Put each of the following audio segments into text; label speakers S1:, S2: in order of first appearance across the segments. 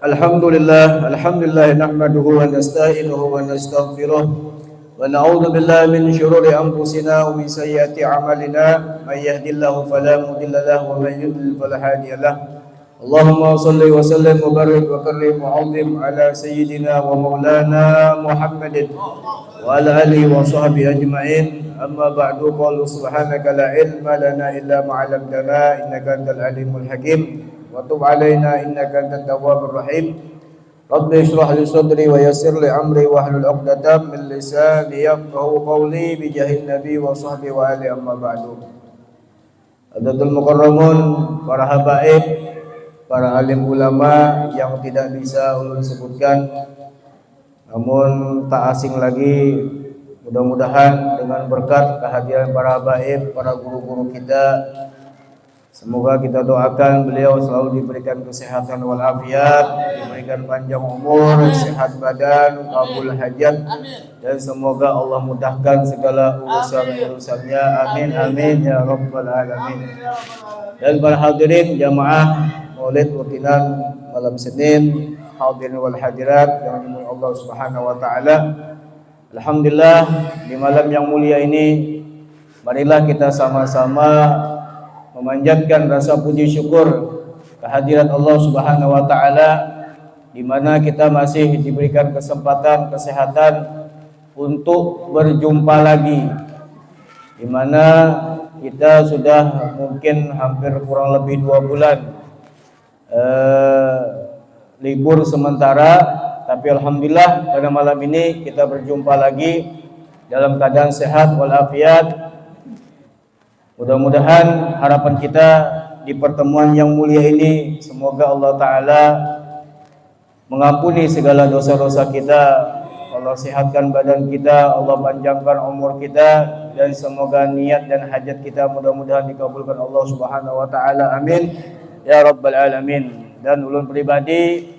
S1: Alhamdulillah nahmaduhu wa nasta'inuhu wa nastaghfiruh wa na'udzu billahi min shururi anfusina wa min sayyiati a'malina may yahdihillahu fala mudilla lahu wa may yudlil fala hadiya lahu. Allahumma shalli wa sallim wa barik wa karrim wa 'azzim ala sayyidina wa maulana Muhammadin wa ala alihi wa sahbihi ajma'in. Amma ba'du, qala subhanaka la ilma lana illa ma 'allamtana innaka antal alimul hakim wa tub 'alaina innaka antat tawwabur rahim. Rabbi shrah li sadri wa yassir li amri wa hlul 'uqdatam min lisani yafqahu qawli bi jahil nabi wa sahbihi wa ali. Amma ba'du. Hadirin mukarramun, para habaib, para alim ulama yang tidak bisa ulun sebutkan, namun tak asing lagi, mudah-mudahan dengan berkat kehadiran para habaib, para guru-guru kita, semoga kita doakan beliau selalu diberikan kesehatan walafiat, diberikan panjang umur, sehat badan, kabul hajat, dan semoga Allah mudahkan segala urusan-urusannya. Amin amin ya rabbal alamin. Dan para hadirin jamaah Maulid rutinan malam Senin, hadirin wal hadirat yang dimuliakan Allah Subhanahu wa taala. Alhamdulillah, di malam yang mulia ini marilah kita sama-sama memanjatkan rasa puji syukur kehadirat Allah Subhanahu wa taala, di mana kita masih diberikan kesempatan kesehatan untuk berjumpa lagi, di mana kita sudah mungkin hampir kurang lebih 2 bulan libur sementara, tapi alhamdulillah pada malam ini kita berjumpa lagi dalam keadaan sehat walafiat. Mudah-mudahan harapan kita di pertemuan yang mulia ini, semoga Allah Ta'ala mengampuni segala dosa-dosa kita, Allah sehatkan badan kita, Allah panjangkan umur kita, dan semoga niat dan hajat kita mudah-mudahan dikabulkan Allah Subhanahu wa taala. Amin ya rabbal alamin. Dan ulun pribadi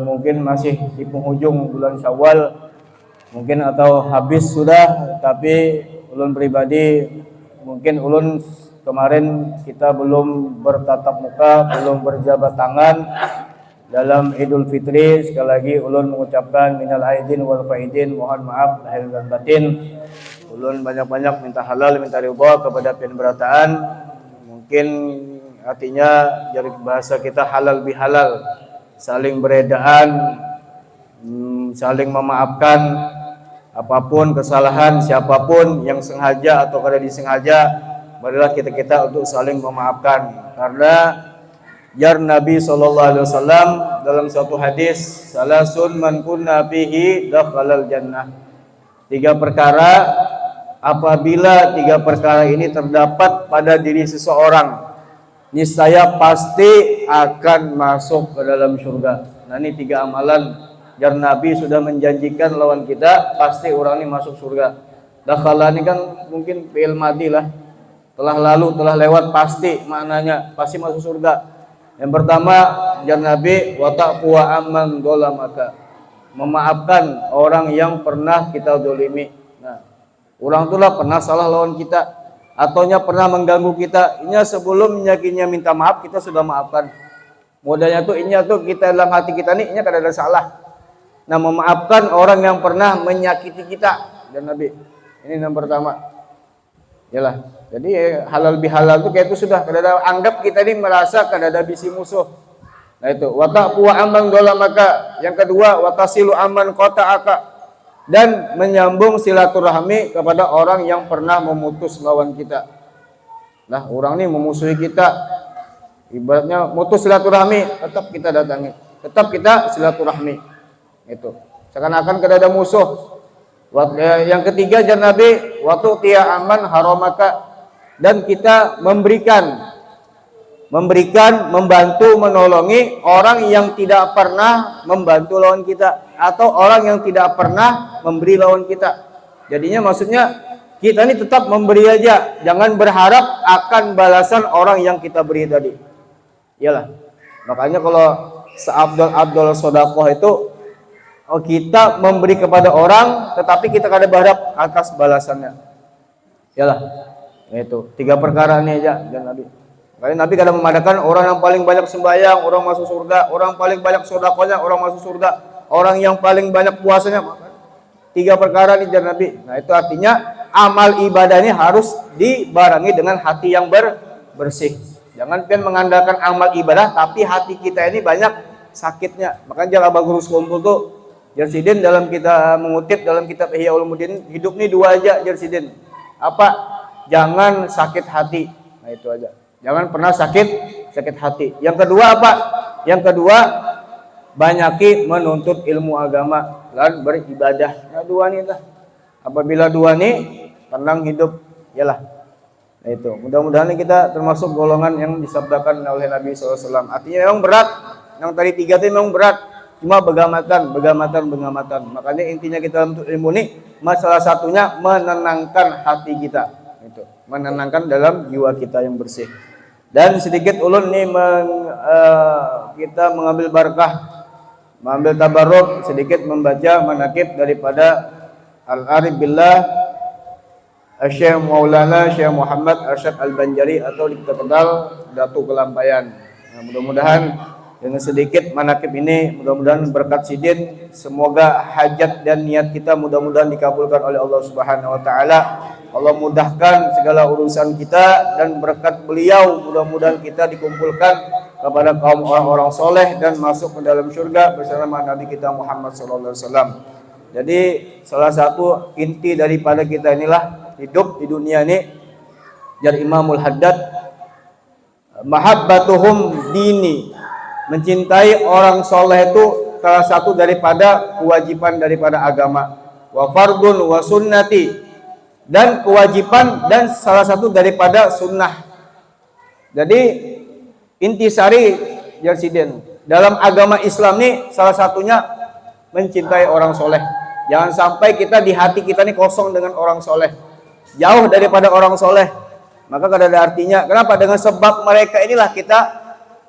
S1: mungkin masih di penghujung bulan Syawal mungkin, atau habis sudah, tapi ulun pribadi mungkin ulun kemarin kita belum bertatap muka, belum berjabat tangan dalam Idul Fitri. Sekali lagi ulun mengucapkan minal aidin wal faidin, mohon maaf lahir dan batin. Ulun banyak-banyak minta halal, minta ridha kepada pemerataan. Mungkin artinya dari bahasa kita halal bihalal, saling beredaan, saling memaafkan apapun kesalahan siapapun yang sengaja atau kada disengaja. Marilah kita untuk saling memaafkan, karena jar Nabi SAW dalam suatu hadis, salasun man kunna fihi dakhalal jannah. 3 perkara, apabila 3 perkara ini terdapat pada diri seseorang, niscaya pasti akan masuk ke dalam surga. Nah, ini 3 amalan jar Nabi sudah menjanjikan lawan kita, pasti orang ini masuk surga. Dakhala ini kan mungkin fi'il madhi lah, telah lalu, telah lewat, pasti maknanya pasti masuk surga. Yang pertama jar Nabi, wa taqwa amman dolamaka, memaafkan orang yang pernah kita dolimi. Nah, orang itulah pernah salah lawan kita, ataunya pernah mengganggu kita, inya sebelum nyakinya minta maaf kita sudah maafkan. Modalnya tuh inya tuh kita dalam hati kita nih inya kada ada salah. Nah, memaafkan orang yang pernah menyakiti kita dan Nabi. Ini yang pertama. Yalah. Jadi halal bihalal tuh kayak itu sudah kada ada, anggap kita ini merasa kada ada bisi musuh. Nah itu wa taqwa amman dolamaka. Yang kedua wa tasilu amman qata'aka, dan menyambung silaturahmi kepada orang yang pernah memutus lawan kita. Nah, orang ini memusuhi kita, ibaratnya mutus silaturahmi, tetap kita datangi, tetap kita silaturahmi. Itu seakan-akan kada ada musuh. Yang ketiga jar Nabi, waktu tia aman haramaka, dan kita memberikan, membantu, menolongi orang yang tidak pernah membantu lawan kita, atau orang yang tidak pernah memberi lawan kita. Jadinya maksudnya kita ini tetap memberi aja, jangan berharap akan balasan orang yang kita beri tadi. Iyalah. Makanya kalau seabdol sodakoh itu, kita memberi kepada orang tetapi kita kada berharap atas balasannya. Iyalah. Itu 3 perkara ini aja dan Nabi. Karena Nabi kadang memadakan orang yang paling banyak sembahyang, orang masuk surga, orang paling banyak sedekahnya, orang masuk surga, orang yang paling banyak puasanya. 3 perkara nih jar Nabi. Nah, itu artinya amal ibadah ini harus dibarengi dengan hati yang bersih. Jangan pian mengandalkan amal ibadah tapi hati kita ini banyak sakitnya. Makanya Jar Abah Guru Sekumpul tuh Jar Sidin dalam kita mengutip dalam kitab Ihya Ulumuddin, hidup nih 2 aja Jar Sidin. Apa? Jangan sakit hati. Nah, itu aja. Jangan pernah sakit hati. Yang kedua apa? Yang kedua, banyaki menuntut ilmu agama dan beribadah. Nah, 2 nih lah. Apabila 2 nih tenang hidup, yalah. Nah, itu. Mudah-mudahan kita termasuk golongan yang disabdakan oleh Nabi SAW. Artinya memang berat. Yang tadi 3 itu memang berat. Cuma begamatan. Makanya intinya kita untuk ilmu ini, salah satunya menenangkan hati kita. Itu. Menenangkan dalam jiwa kita yang bersih. Dan sedikit ulun nih kita mengambil barakah, mengambil tabarruk, sedikit membaca manaqib daripada Al-Arif Billah Syekh Maulana Syekh Muhammad Arsyad Al-Banjari atau kita kenal Datuk Kelampayan. Nah, mudah-mudahan dengan sedikit manaqib ini, mudah-mudahan berkat sidin, semoga hajat dan niat kita mudah-mudahan dikabulkan oleh Allah Subhanahu wa taala. Allah mudahkan segala urusan kita, dan berkat beliau mudah-mudahan kita dikumpulkan kepada kaum orang-orang soleh dan masuk ke dalam surga bersama Nabi kita Muhammad SAW. Jadi salah satu inti daripada kita inilah hidup di dunia ini, jar Imamul Haddad, mahabbatuhum dini, mencintai orang soleh itu salah satu daripada kewajiban daripada agama. Wa fardun wa sunnati, dan kewajiban dan salah satu daripada sunnah. Jadi intisari Jarsidin dalam agama Islam ini salah satunya mencintai orang soleh. Jangan sampai kita di hati kita ini kosong dengan orang soleh, jauh daripada orang soleh. Maka kada ada artinya. Kenapa? Dengan sebab mereka inilah kita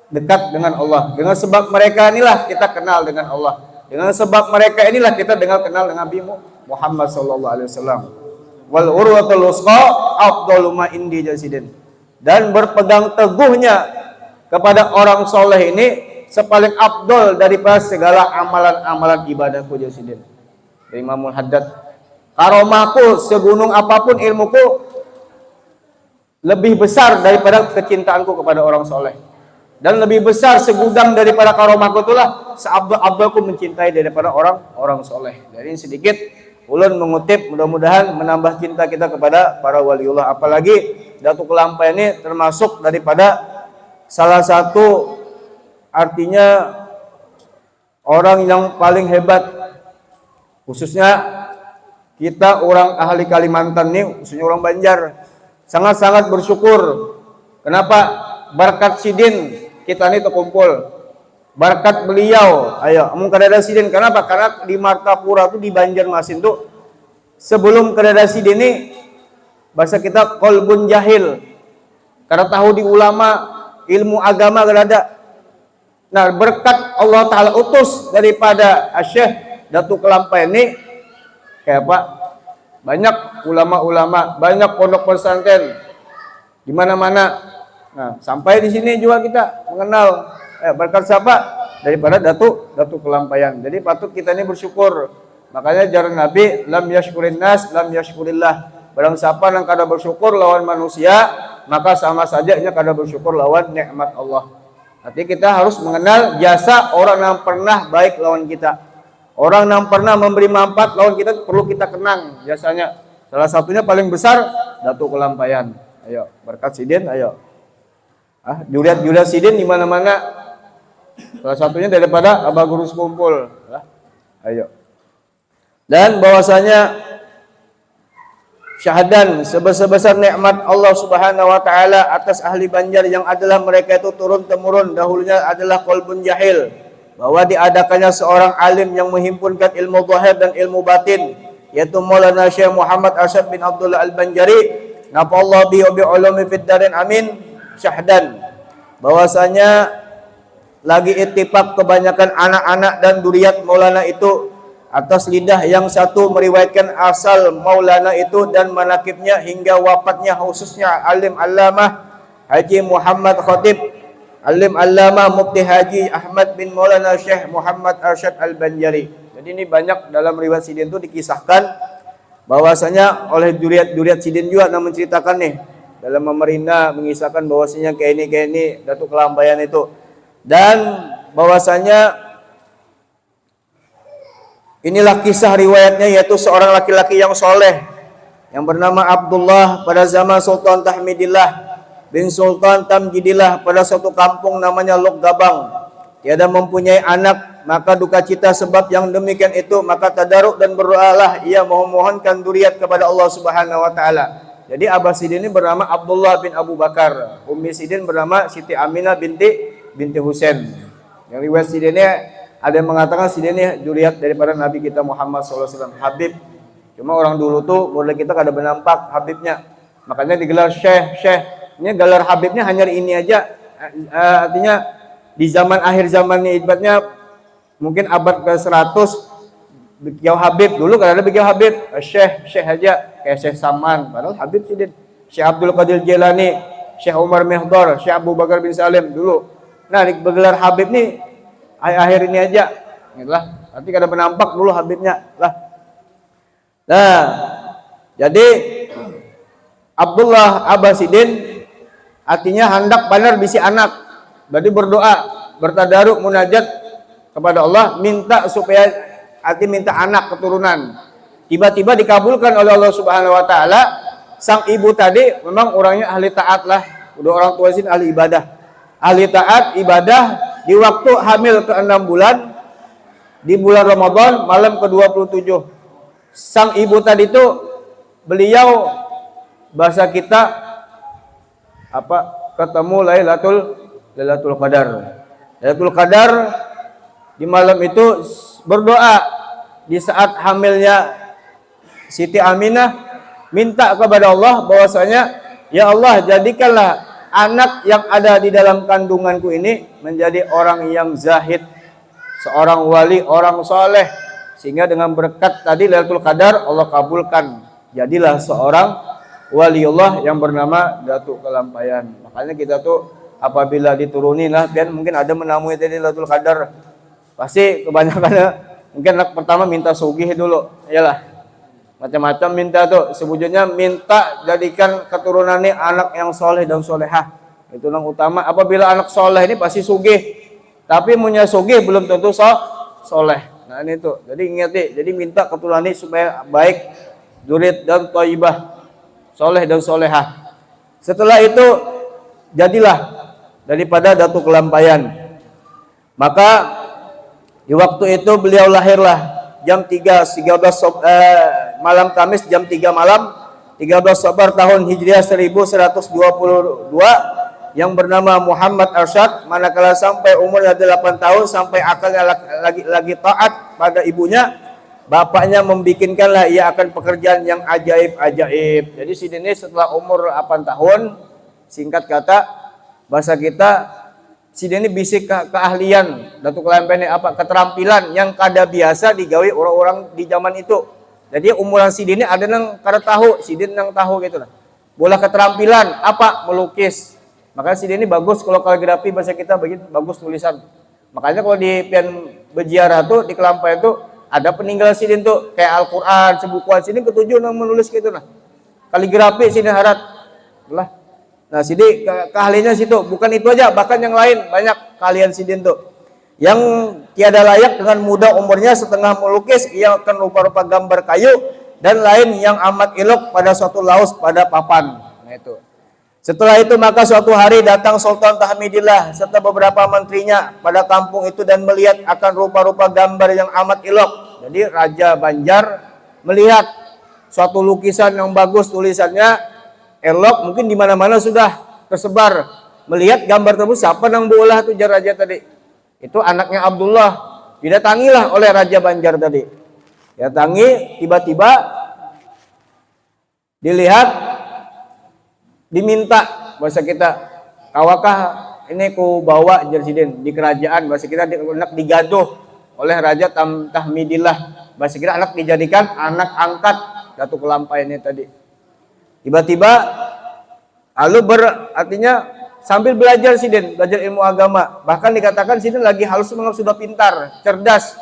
S1: dekat dengan Allah. Dengan sebab mereka inilah kita kenal dengan Allah. Dengan sebab mereka inilah kita kenal dengan Nabi Muhammad SAW. Wal urwatul wusqa afdalu ma indi Jarsidin. Dan berpegang teguhnya kepada orang soleh ini sepaling afdol daripada segala amalan-amalan ibadahku Jarsidin. Imamul Haddad, karomahku segunung apapun ilmuku lebih besar daripada kecintaanku kepada orang soleh, dan lebih besar segudang daripada karomahku itulah seabdul-abdulku mencintai daripada orang soleh. Jadi sedikit ulun mengutip, mudah-mudahan menambah cinta kita kepada para waliullah. Apalagi Datuk Kelampayan ini termasuk daripada salah satu artinya orang yang paling hebat, khususnya kita orang ahli Kalimantan nih, khususnya orang Banjar, sangat-sangat bersyukur. Kenapa? Berkat sidin kita ini terkumpul. Berkat beliau, ayo, kadada sidin. Kenapa? Karena di Martapura tuh di Banjarmasin tuh sebelum kadada sidin ini bahasa kita kolbun jahil. Karena tahu di ulama ilmu agama kadada. Nah, berkat Allah Taala utus daripada Syekh Datuk Kelampayan ini, kayak apa? Banyak ulama-ulama, banyak pondok pesantren di mana-mana. Nah, sampai di sini juga kita mengenal berkat siapa? Daripada Datuk Kelampayan. Jadi patut kita ini bersyukur. Makanya jaran Nabi, lam yashkurin nas, lam yashkurillah. Barang siapa yang kada bersyukur lawan manusia, maka sama saja nya kada bersyukur lawan nikmat Allah. Artinya kita harus mengenal jasa orang yang pernah baik lawan kita. Orang yang pernah memberi manfaat lawan kita perlu kita kenang jasanya. Salah satunya paling besar Datuk Kelampayan. Ayo, berkat sidin, ayo. Juliat sidin di mana-mana. Salah satunya daripada Abah Guru Sekumpul. Ayo. Dan bahwasanya syahadan sebesar-besar nikmat Allah Subhanahu wa taala atas ahli Banjar yang adalah mereka itu turun temurun dahulunya adalah qalbun jahil, bahwa diadakannya seorang alim yang menghimpunkan ilmu zahir dan ilmu batin, yaitu Maulana Syekh Muhammad Arsyad bin Abdullah Al-Banjari, nafa'allahu bi ulumi fid darin amin. Syahdan, bahwasanya lagi ittifaq kebanyakan anak-anak dan duriat Maulana itu atas lidah yang satu meriwayatkan asal Maulana itu dan manakibnya hingga wafatnya, khususnya alim allamah Haji Muhammad Khatib Alim Allama Mufti Haji Ahmad bin Maulana Syekh Muhammad Arsyad Al-Banjari. Jadi ini banyak dalam riwayat Sidin itu dikisahkan bahwasanya oleh Duriat Sidin juga yang menceritakan nih dalam memerintah mengisahkan bahwasanya kayak ini Datuk Kelampaian itu, dan bahwasanya inilah kisah riwayatnya, yaitu seorang laki-laki yang soleh yang bernama Abdullah pada zaman Sultan Tahmidillah bin Sultan Tamjidillah pada suatu kampung namanya Lok Gabang. Tiada mempunyai anak, maka duka cita sebab yang demikian itu, maka tadaruk dan berdoalah ia memohonkan duriat kepada Allah Subhanahu wa taala. Jadi Abah Sidin ini bernama Abdullah bin Abu Bakar, Ummi Sidin bernama Siti Aminah binti Husain. Yang riwayat Sidin ini ada yang mengatakan Sidin ini duriat daripada Nabi kita Muhammad SAW, Habib. Cuma orang dulu tuh boleh kita kada benampak Habibnya, makanya digelar Syekh. Ini gelar Habibnya hanya ini aja, artinya di zaman akhir zamannya ibaratnya mungkin abad ke-100 Begiau Habib, dulu kan ada Begiau Habib, Syekh aja kayak Syekh Saman, padahal Habib Sidin. Syekh Abdul Qadir Jilani, Syekh Umar Mihdar, Syekh Abu Bakar bin Salim dulu. Nah, bergelar Habib nih akhir ini aja. Inilah, nanti kada menampak dulu Habibnya lah. Nah, jadi Abdullah Abbasidin artinya hendak benar bisi anak. Berarti berdoa, bertadaruk, munajat kepada Allah, minta supaya minta anak keturunan. Tiba-tiba dikabulkan oleh Allah Subhanahu wa taala. Sang ibu tadi memang orangnya ahli taat lah. Udah orang tua sini ahli ibadah. Ahli taat, ibadah di waktu hamil ke-6 bulan di bulan Ramadan malam ke-27. Sang ibu tadi itu beliau bahasa kita ketemu Lailatul Qadar. Lailatul Qadar di malam itu berdoa di saat hamilnya Siti Aminah, minta kepada Allah bahwasanya ya Allah, jadikanlah anak yang ada di dalam kandunganku ini menjadi orang yang zahid, seorang wali, orang soleh, sehingga dengan berkat tadi Lailatul Qadar Allah kabulkan, jadilah seorang waliullah yang bernama Datuk Kelampaian. Makanya kita tuh apabila dituruni lah, dan mungkin ada menamui tadi Lailatul Qadar, pasti kebanyakan mungkin anak pertama minta sugih dulu, iyalah macam-macam minta tuh, sebujurnya minta jadikan keturunan ini anak yang soleh dan solehah. Itu yang utama. Apabila anak soleh ini pasti sugih, tapi punya sugih belum tentu soleh. Nah ini tuh, jadi ingat nih, jadi minta keturunan ini supaya baik, durit dan thayyibah, soleh dan solehah. Setelah itu jadilah daripada Datuk Kelampaian. Maka di waktu itu beliau lahirlah jam 13 malam Kamis jam 3 malam 13 Sabar tahun Hijriah 1122 yang bernama Muhammad Arsyad. Manakala sampai umurnya 8 tahun sampai akalnya lagi taat pada ibunya, bapaknya membikinkanlah ia akan pekerjaan yang ajaib-ajaib. Jadi Sidin ini setelah umur 8 tahun, singkat kata bahasa kita, Sidin ini bisik keahlian Datuk Kelampaian ini keterampilan yang kada biasa digawi orang-orang di zaman itu. Jadi umuran Sidin ini ada yang kada tahu, Sidin yang tahu gitu lah. Bola keterampilan melukis. Makanya Sidin ini bagus kalau kaligrafi bahasa kita bagus tulisan. Makanya kalau di pian bejiarah tuh di Kelampaian tuh ada peninggalan Sidin tuh kayak Al-Qur'an, sebukuan Sidin ketujuh yang menulis gitu nah. Kaligrafi Sidin Harat. Lah. Nah, Sidin keahliannya situ, bukan itu aja, bahkan yang lain banyak keahlian Sidin tuh. Yang tiada layak dengan muda umurnya setengah melukis, ia akan rupa-rupa gambar kayu dan lain yang amat elok pada suatu laus pada papan. Nah itu. Setelah itu maka suatu hari datang Sultan Tahmidillah serta beberapa menterinya pada kampung itu dan melihat akan rupa-rupa gambar yang amat elok. Jadi Raja Banjar melihat suatu lukisan yang bagus, tulisannya elok, mungkin di mana-mana sudah tersebar. Melihat gambar tersebut, siapa yang bola tuh raja tadi? Itu anaknya Abdullah. Didatangilah oleh Raja Banjar tadi. Datangi, tiba-tiba dilihat, diminta bahasa kita, kawakah ini ku bawa Sidin di kerajaan, bahasa kita anak digaduh oleh Raja Tahmidillah. Bahasa kita anak dijadikan anak angkat Datuk Kelampaian ini tadi. Tiba-tiba lalu artinya sambil belajar Sidin, belajar ilmu agama. Bahkan dikatakan Sidin lagi halus menganggap sudah pintar, cerdas.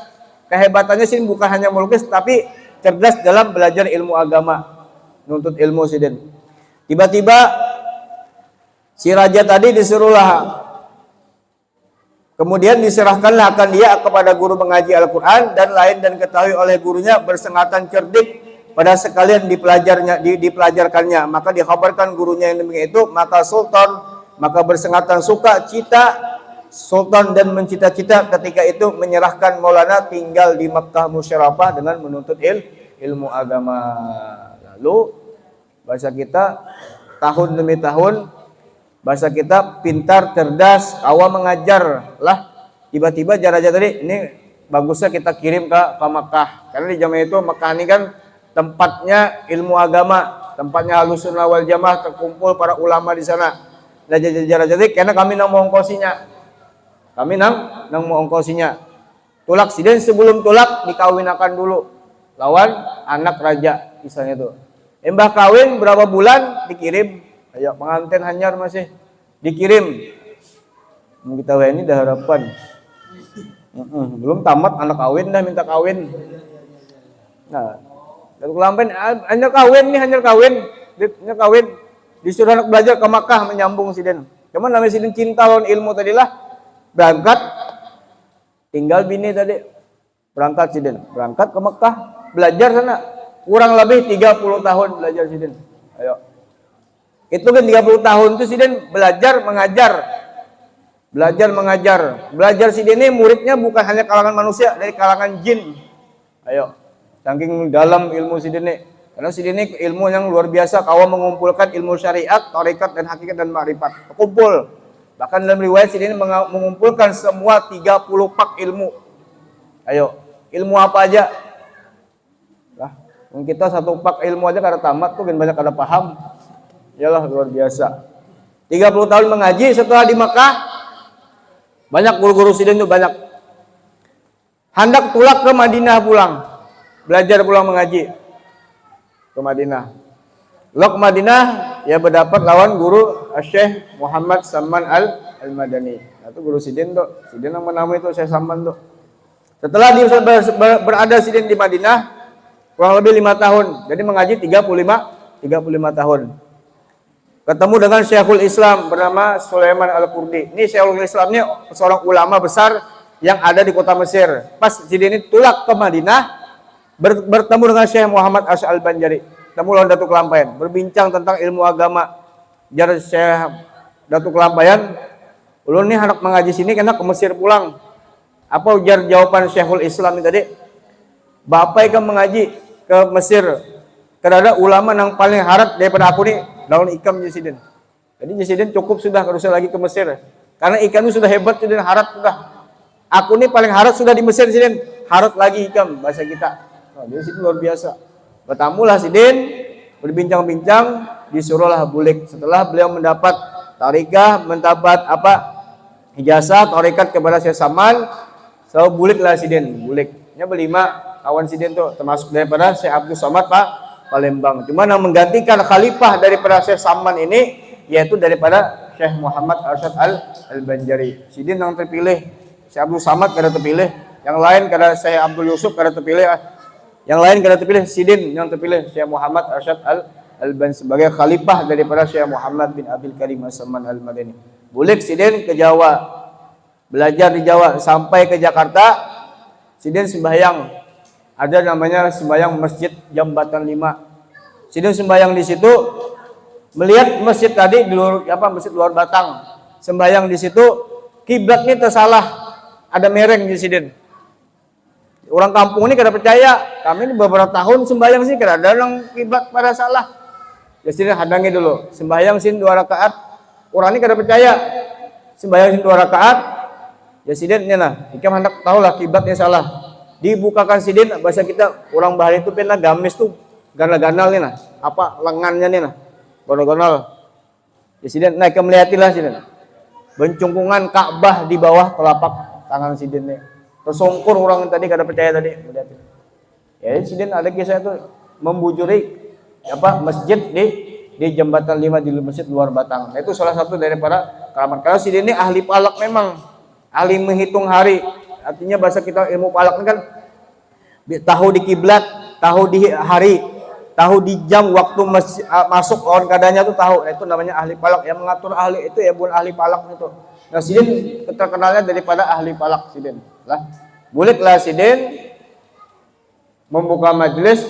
S1: Kehebatannya Sidin bukan hanya melukis, tapi cerdas dalam belajar ilmu agama, nuntut ilmu Sidin. Tiba-tiba si raja tadi disuruhlah, kemudian diserahkanlah akan dia kepada guru mengaji Al-Quran dan lain dan ketahui oleh gurunya bersengatan cerdik pada sekalian dipelajarkannya. Maka dikhabarkan gurunya yang demikian itu, maka bersengatan suka cita sultan dan mencita-cita ketika itu menyerahkan Maulana tinggal di Makkah Musyarrafah dengan menuntut ilmu agama. Lalu bahasa kita tahun demi tahun, bahasa kita pintar, cerdas, awam mengajar lah. Tiba-tiba raja tadi, ini bagusnya kita kirim ke Makkah. Karena di zaman itu Makkah ini kan tempatnya ilmu agama, tempatnya Ahlussunnah wal Jamaah, terkumpul para ulama di sana. Raja tadi, karena kami nang mau ongkosinya. Kami nang mau ongkosinya. Tulak Sidin sebelum tulak dikawinakan dulu lawan anak raja misalnya tuh. Mbah kawin berapa bulan dikirim. Ayo pengantin hanyar masih dikirim. Kita ini dah harapan. Belum tamat anak kawin dah minta kawin. Nah, Datuk Lampen hanyar kawin. Disuruh anak belajar ke Makkah menyambung Sidin. Cuman namanya Sidin cinta lawan ilmu tadilah, berangkat tinggal bini tadi. Berangkat Sidin, berangkat ke Makkah, belajar sana. Kurang lebih 30 tahun belajar Sidin. Ayo. Itu kan 30 tahun itu Sidin belajar mengajar. Belajar Sidin ini muridnya bukan hanya kalangan manusia, dari kalangan jin. Ayo. Saking dalam ilmu Sidin ini. Karena Sidin ini ilmu yang luar biasa, kawan mengumpulkan ilmu syariat, tarekat dan hakikat dan ma'rifat. Kumpul. Bahkan dalam riwayat Sidin ini mengumpulkan semua 30 pak ilmu. Ayo, ilmu apa aja? Lah, kita satu pak ilmu aja kada tamat tuh, kan banyak kada paham. Yalah luar biasa. 30 tahun mengaji, setelah di Makkah banyak guru-guru Sidin itu banyak. Hendak tulak ke Madinah pulang. Belajar pulang mengaji ke Madinah. Lo ke Madinah ya berdapat lawan guru Syekh Muhammad Salman Al-Madani. Itu guru Sidin tuh. Sidin yang menamai itu Syekh Salman tuh. Setelah dia berada Sidin di Madinah kurang lebih 5 tahun. Jadi mengaji 35 tahun. Ketemu dengan Syekhul Islam bernama Sulaiman Al-Qurdi. Ini Syekhul Islam ini seorang ulama besar yang ada di kota Mesir. Pas Sidin ini tulak ke Madinah, bertemu dengan Syekh Muhammad Asy'ad Al-Banjari, temu lawan Datuk Lampayan, berbincang tentang ilmu agama. Jar Syekh Datuk Lampayan, ulun nih hendak mengaji sini karena ke Mesir pulang. Apa ujar jawaban Syekhul Islam ini tadi? Bapak ikan mengaji ke Mesir, karena ada ulama yang paling harat daripada aku nih, daun ikam Sidin. Jadi Sidin cukup sudah, kalau lagi ke Mesir. Karena ikan itu sudah hebat, Sidin harat sudah. Aku nih paling harat sudah di Mesir Sidin, harat lagi ikam bahasa kita. Nah, dia Sidin luar biasa. Bertamulah Sidin, berbincang-bincang, disuruhlah bulik. Setelah beliau mendapat tarikah, mendapat ijazah tarekat kepada Syekh Saman, selalu buliklah Sidin. Buliknya berlima kawan Sidin tuh, termasuk daripada Syekh Abdul Somad Pak Palembang. Cuma yang menggantikan khalifah daripada Syekh Saman ini, yaitu daripada Syekh Muhammad Asy'ad Al-Banjari. Sidin yang terpilih, Syekh Abdul Somad kada terpilih, yang lain kada Syekh Abdul Yusuf kada terpilih. Yang lain kada terpilih, Sidin yang terpilih Syekh Muhammad Asy'ad Al-Banjari sebagai khalifah daripada Syekh Muhammad bin Abdul Karim As-Saman Al-Madani. Bulik Sidin ke Jawa, belajar di Jawa sampai ke Jakarta. Sidin sembahyang, ada namanya sembahyang Masjid Jambatan 5. Sidin sembahyang di situ, melihat masjid tadi di luar masjid luar Batang. Sembahyang di situ, kiblatnya tersalah, ada mereng di Sidin. Orang kampung ini kada percaya, kami ini beberapa tahun sembahyang sih kada ada orang kiblat pada salah. Ya Sidin hadangi dulu, sembahyang sin 2 rakaat. Orang ini kada percaya, sembahyang sin 2 rakaat. Ya Sidin ini lah, ikam hendak tahu lah kiblatnya salah. Dibukakan Sidin, bahasa kita orang Bahari itu pernah gamis tuh ganal-ganal nih nah, lengannya nih nah, ganal-ganal. Ya Sidin, naik ke melihatilah Sidin. Bencungkungan Ka'bah di bawah telapak tangan Sidin nih. Tersongkur orang yang tadi kada percaya tadi. Ya Sidin ada kisah itu membujuri masjid di Jambatan 5 di masjid luar Batang. Nah, itu salah satu daripada keramat. Karena Sidin ini ahli falak memang, ahli menghitung hari. Artinya bahasa kita ilmu falak kan tahu di kiblat, tahu di hari, tahu di jam waktu masuk lawan keadaannya tuh tahu. Itu namanya ahli falak. Yang mengatur ahli itu ya bukan ahli falak itu. Nah Sidin terkenalnya daripada ahli falak Sidin. Lah, bolehlah Sidin membuka majelis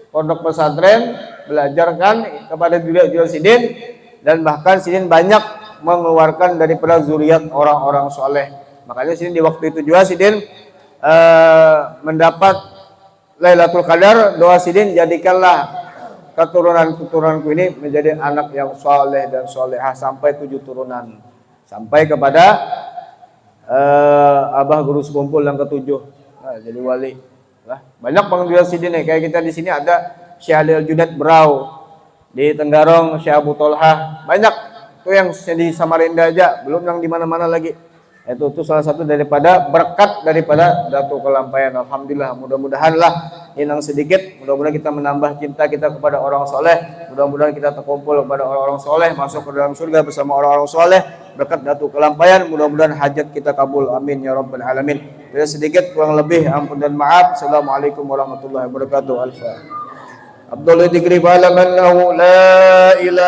S1: pondok pesantren, belajarkan kepada juriat Sidin, dan bahkan Sidin banyak mengeluarkan daripada zuriat orang-orang soleh. Makanya Sidin di waktu itu juga Sidin mendapat Lailatul Qadar. Doa Sidin, jadikanlah keturunan-keturunanku ini menjadi anak yang soleh dan solehah sampai 7 turunan, sampai kepada Abah Guru Sekumpul yang ke-7, nah, jadi wali. Lah, banyak pengurus Sidin nih. Kayak kita di sini ada Syekh Halil Junaid Berau, di Tenggarong Syekh Abu Tolhah, banyak tuh yang di Samarinda aja, belum yang di mana-mana lagi. Itu salah satu daripada berkat daripada Datuk Kelampaian. Alhamdulillah, mudah-mudahan lah inang sedikit, mudah-mudahan kita menambah cinta kita kepada orang soleh, mudah-mudahan kita terkumpul kepada orang-orang soleh, masuk ke dalam surga bersama orang-orang soleh, berkat Datuk Kelampaian. Mudah-mudahan hajat kita kabul, amin ya rabbal alamin. Bila sedikit kurang lebih ampun dan maaf. Assalamualaikum warahmatullahi wabarakatuh. Abdul Dikri fa'alamannahu la ilaha